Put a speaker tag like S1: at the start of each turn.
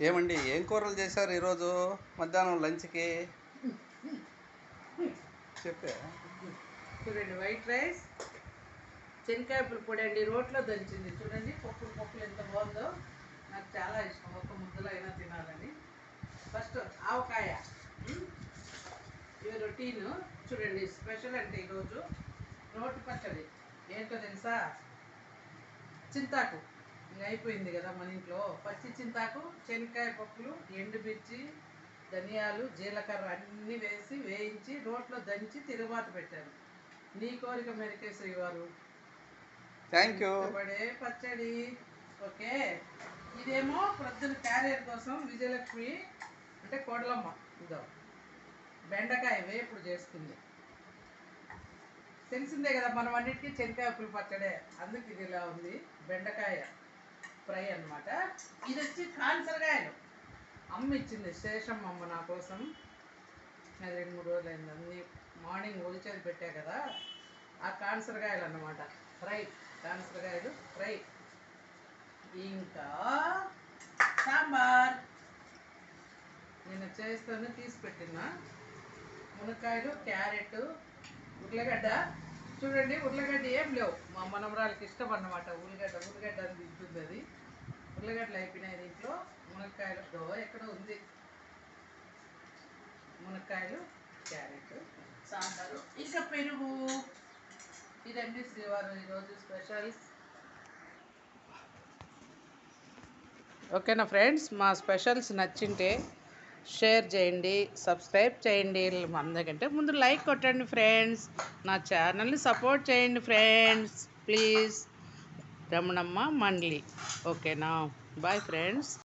S1: ఏమండి ఏం కూరలు చేశారు ఈరోజు మధ్యాహ్నం లంచ్కి? చెప్పే.
S2: చూడండి, వైట్ రైస్, శనక్కాయ పొడి అండి, రోట్లో దంచింది. చూడండి పప్పులు ఎంత బాగుందో. నాకు చాలా ఇష్టం, ఒక ముద్దలో అయినా తినాలని. ఫస్ట్ ఆవకాయ, ఇవి రొటీన్. చూడండి, స్పెషల్ అంటే ఈరోజు రోటి పచ్చడి. ఏంటో తెలుసా? చింతాకు ఇంకా అయిపోయింది కదా మన ఇంట్లో. పచ్చి చింతాకు, శనక్కాయ పప్పులు, ఎండుమిర్చి, ధనియాలు, జీలకర్ర అన్నీ వేయించి రోట్లో దంచి తిరుగుబాత పెట్టాను. నీ కోరిక మేరకే శ్రీవారు.
S1: Thank you.
S2: ఇష్టపడే పచ్చడి. ఓకే, ఇదేమో ప్రొద్దున క్యారియర్ కోసం విజయలక్ష్మి అంటే కోడలమ్మ ఇదో బెండకాయ వేపుడు చేసుకుంది. తెలిసిందే కదా మనం అన్నిటికీ శనక్కాయ పచ్చడే, అందుకు ఇది ఇలా ఉంది. బెండకాయ ఫ్రై అనమాట. ఇది వచ్చి కాన్సరకాయలు అమ్మ ఇచ్చింది, శేషమ్మ అమ్మ నా కోసం. అది 2-3 రోజులు అయింది. అన్ని మార్నింగ్ ఒలిచేది పెట్టా కదా, ఆ కాన్సరకాయలు అన్నమాట. ఫ్రై, కాన్సరకాయలు ఫ్రై. ఇంకా సాంబార్ నేను చేస్తాను, తీసి పెట్టినా. మునక్కాయలు, క్యారెట్, ఉర్లగడ్డ. చూడండి, ఉర్లగడ్డ ఏం లేవు, మా మనవరాలకి ఇష్టం అన్నమాట. ఉల్లిగడ్డ అని తింటుంది అది. ఉర్లగడ్డలు అయిపోయినాయి దీంట్లో. మునక్కాయలు ఎక్కడో ఉంది. మునక్కాయలు, క్యారెట్, సాంబారు, ఇంకా పెరుగు. ఇదండి శ్రీవారు ఈరోజు స్పెషల్. ఓకేనా ఫ్రెండ్స్, మా స్పెషల్స్ నచ్చింటే షేర్ చేయండి, సబ్స్క్రైబ్ చేయండి. అందరికంటే ముందు లైక్ కొట్టండి ఫ్రెండ్స్. నా ఛానల్ని సపోర్ట్ చేయండి ఫ్రెండ్స్ ప్లీజ్. రమణమ్మ మండ్లి. ఓకేనా? Bye friends.